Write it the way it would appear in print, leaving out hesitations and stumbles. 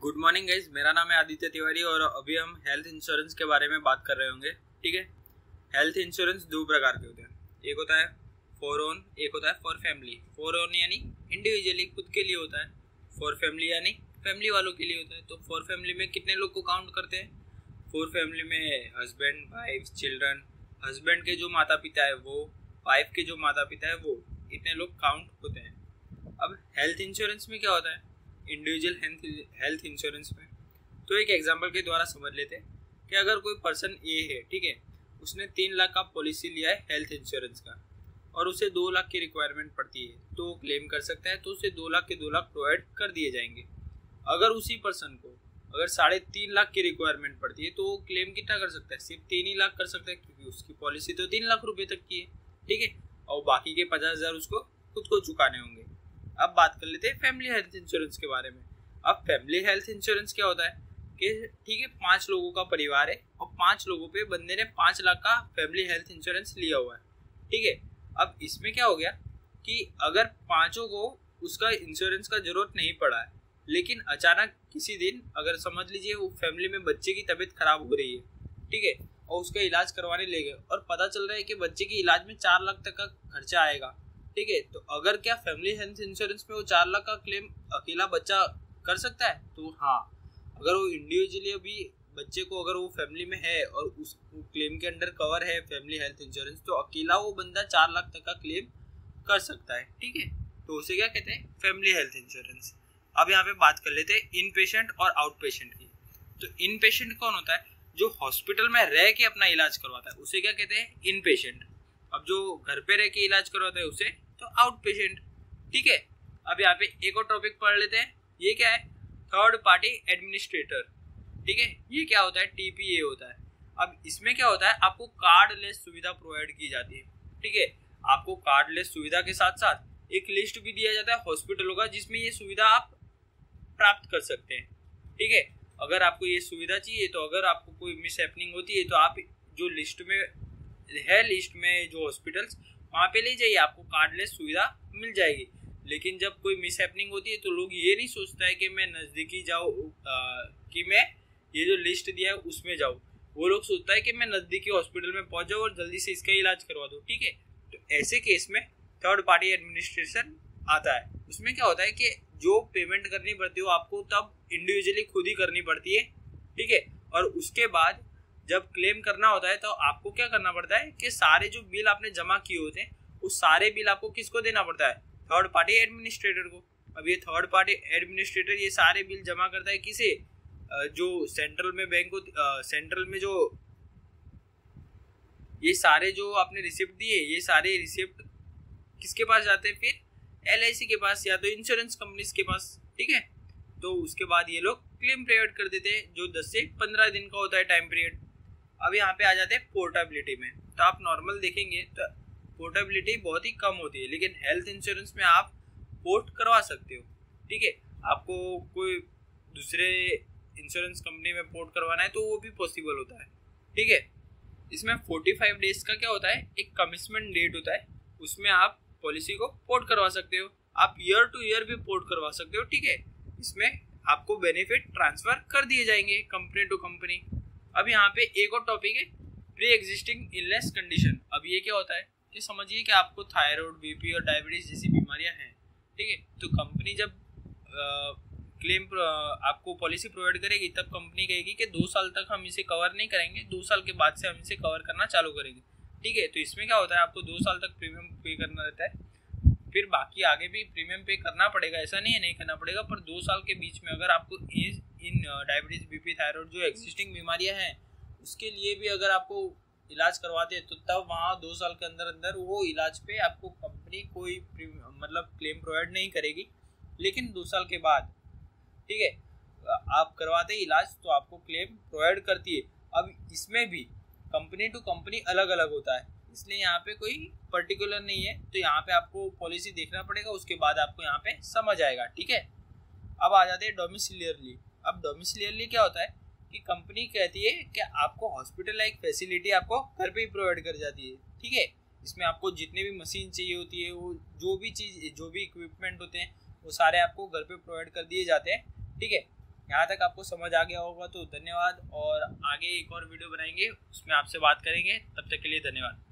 Good morning guys, मेरा नाम है आदित्य तिवारी और अभी हम हेल्थ इंश्योरेंस के बारे में बात कर रहे होंगे। ठीक है, हेल्थ इंश्योरेंस दो प्रकार के होते हैं। एक होता है फॉर ओन, एक होता है फॉर फैमिली। फॉर ओन यानी इंडिविजुअली खुद के लिए होता है, फॉर फैमिली यानी फैमिली वालों के लिए होता है। तो फॉर फैमिली में कितने लोग को काउंट करते हैं? फॉर फैमिली में हस्बैंड, वाइफ, चिल्ड्रन, हस्बैंड के जो माता पिता है वो, वाइफ के जो माता पिता है वो, इतने लोग काउंट होते हैं। अब हेल्थ इंश्योरेंस में क्या होता है? इंडिविजुअल हेल्थ इंश्योरेंस में तो एक एग्जांपल के द्वारा समझ लेते हैं कि अगर कोई पर्सन ए है, ठीक है, उसने 3 लाख का पॉलिसी लिया है हेल्थ इंश्योरेंस का और उसे 2 लाख की रिक्वायरमेंट पड़ती है तो वो क्लेम कर सकता है, तो उसे 2 लाख के 2 लाख प्रोवाइड कर दिए जाएंगे। अगर उसी पर्सन को अगर 3.5 लाख की रिक्वायरमेंट पड़ती है तो वो क्लेम कितना कर सकता है? सिर्फ 3 ही लाख कर सकता है, क्योंकि उसकी पॉलिसी तो 3 लाख रुपए तक की है। ठीक है, और बाकी के 50,000 उसको खुद को चुकाने होंगे। अब बात कर लेते हैं फैमिली हेल्थ इंश्योरेंस के बारे में। अब फैमिली हेल्थ इंश्योरेंस क्या होता है कि ठीक है, 5 लोगों का परिवार है और 5 लोगों पे बंदे ने 5 लाख का फैमिली हेल्थ इंश्योरेंस लिया हुआ है। ठीक है, अब इसमें क्या हो गया कि अगर पांचों को उसका इंश्योरेंस का जरूरत नहीं पड़ा है, लेकिन अचानक किसी दिन अगर समझ लीजिए वो फैमिली में बच्चे की तबीयत खराब हो रही है, ठीक है, और उसका इलाज करवाने ले गए और पता चल रहा है कि बच्चे के इलाज में 4 लाख तक का खर्चा आएगा। ठीक है, तो अगर क्या फैमिली हेल्थ इंश्योरेंस में वो 4 लाख का क्लेम अकेला बच्चा कर सकता है? तो हाँ, अगर वो इंडिविजुअली अभी बच्चे को अगर वो फैमिली में है और उस क्लेम के अंडर कवर है फैमिली हेल्थ इंश्योरेंस, तो अकेला वो बंदा 4 लाख तक का क्लेम कर सकता है। ठीक है, तो उसे क्या कहते हैं? Family health insurance. अब यहाँ पे बात कर लेते हैं इन पेशेंट और आउट पेशेंट की। तो इन पेशेंट कौन होता है? जो हॉस्पिटल में रह के अपना इलाज करवाता है उसे क्या कहते हैं? इन पेशेंट। अब जो घर पे रह के इलाज करवाता है उसे तो आउट पेशेंट। ठीक है, अब यहाँ पे एक और टॉपिक पढ़ लेते हैं। ये क्या है? Third party administrator. ठीक है, ये क्या होता है? टीपीए होता है। अब इसमें क्या होता है? आपको कार्डलेस सुविधा प्रोवाइड की जाती है। ठीक है, आपको कार्डलेस सुविधा के साथ साथ एक लिस्ट भी दिया जाता है हॉस्पिटलों का जिसमें ये सुविधा आप प्राप्त कर सकते हैं। ठीक है, अगर आपको ये सुविधा चाहिए तो अगर आपको कोई मिस हैपनिंग होती है तो आप जो लिस्ट में है, लिस्ट में जो हॉस्पिटल्स, वहाँ पे ले जाइए, आपको कार्डलेस सुविधा मिल जाएगी। लेकिन जब कोई मिस हैपनिंग होती है तो लोग ये नहीं सोचता है कि मैं नज़दीकी जाऊँ, कि मैं ये जो लिस्ट दिया है उसमें जाऊँ। वो लोग सोचता है कि मैं नज़दीकी हॉस्पिटल में पहुँच जाऊँ और जल्दी से इसका इलाज करवा दूँ। ठीक है, तो ऐसे केस में थर्ड पार्टी एडमिनिस्ट्रेशन आता है। उसमें क्या होता है कि जो पेमेंट करनी पड़ती है वो आपको तब इंडिविजुअली खुद ही करनी पड़ती है। ठीक है, और उसके बाद जब क्लेम करना होता है तो आपको क्या करना पड़ता है कि सारे जो बिल आपने जमा किए होते हैं उस सारे बिल आपको किसको देना पड़ता है? थर्ड पार्टी एडमिनिस्ट्रेटर को। अब ये थर्ड पार्टी एडमिनिस्ट्रेटर ये सारे बिल जमा करता है किसे? जो सेंट्रल में बैंक को, सेंट्रल में जो ये सारे जो आपने रिसिप्ट दिए, ये सारे रिसिप्ट किसके पास जाते हैं? फिर LIC के पास या तो इंश्योरेंस कंपनीज के पास। ठीक है, तो उसके बाद ये लोग क्लेम प्रोवाइड कर देते हैं जो 10 से 15 दिन का होता है टाइम पीरियड। अब यहाँ पे आ जाते हैं पोर्टेबिलिटी में। तो आप नॉर्मल देखेंगे तो पोर्टेबिलिटी बहुत ही कम होती है, लेकिन हेल्थ इंश्योरेंस में आप पोर्ट करवा सकते हो। ठीक है, आपको कोई दूसरे इंश्योरेंस कंपनी में पोर्ट करवाना है तो वो भी पॉसिबल होता है। ठीक है, इसमें 45 डेज का क्या होता है? एक कमिटमेंट डेट होता है, उसमें आप पॉलिसी को पोर्ट करवा सकते हो। आप ईयर टू ईयर भी पोर्ट करवा सकते हो। ठीक है, इसमें आपको बेनिफिट ट्रांसफर कर दिए जाएंगे कंपनी टू कंपनी। अब यहाँ पे एक और टॉपिक है प्री एग्जिस्टिंग इलनेस कंडीशन। अब ये क्या होता है कि समझिए कि आपको थायराइड, बीपी और डायबिटीज जैसी बीमारियां हैं। ठीक है, तो कंपनी जब क्लेम आपको पॉलिसी प्रोवाइड करेगी तब कंपनी कहेगी कि 2 साल तक हम इसे कवर नहीं करेंगे, 2 साल के बाद से हम इसे कवर करना चालू करेंगे। ठीक है, तो इसमें क्या होता है? आपको 2 साल तक प्रीमियम पे करना रहता है, फिर बाकी आगे भी प्रीमियम पे करना पड़ेगा, ऐसा नहीं है नहीं करना पड़ेगा, पर 2 साल के बीच में अगर आपको इन डायबिटीज, बीपी, थायराइड जो एग्जिस्टिंग बीमारियां हैं उसके लिए भी अगर आपको इलाज करवाते हैं तो तब वहाँ 2 साल के अंदर अंदर वो इलाज पे आपको कंपनी कोई मतलब क्लेम प्रोवाइड नहीं करेगी। लेकिन 2 साल के बाद, ठीक है, आप करवाते इलाज तो आपको क्लेम प्रोवाइड करती है। अब इसमें भी कंपनी टू कंपनी अलग अलग होता है, इसलिए यहाँ पे कोई पर्टिकुलर नहीं है। तो यहाँ पे आपको पॉलिसी देखना पड़ेगा, उसके बाद आपको यहाँ पे समझ आएगा। ठीक है, अब आ जाते हैं डोमिसिलियरली। अब डोमिसिलियरली क्या होता है कि कंपनी कहती है कि आपको हॉस्पिटल लाइक फैसिलिटी आपको घर पे ही प्रोवाइड कर जाती है। ठीक है, इसमें आपको जितने भी मशीन चाहिए होती है, वो जो भी चीज़, जो भी इक्विपमेंट होते हैं वो सारे आपको घर पे प्रोवाइड कर दिए जाते हैं। ठीक है, यहाँ तक आपको समझ आ गया होगा तो धन्यवाद, और आगे एक और वीडियो बनाएंगे, उसमें आपसे बात करेंगे। तब तक के लिए धन्यवाद।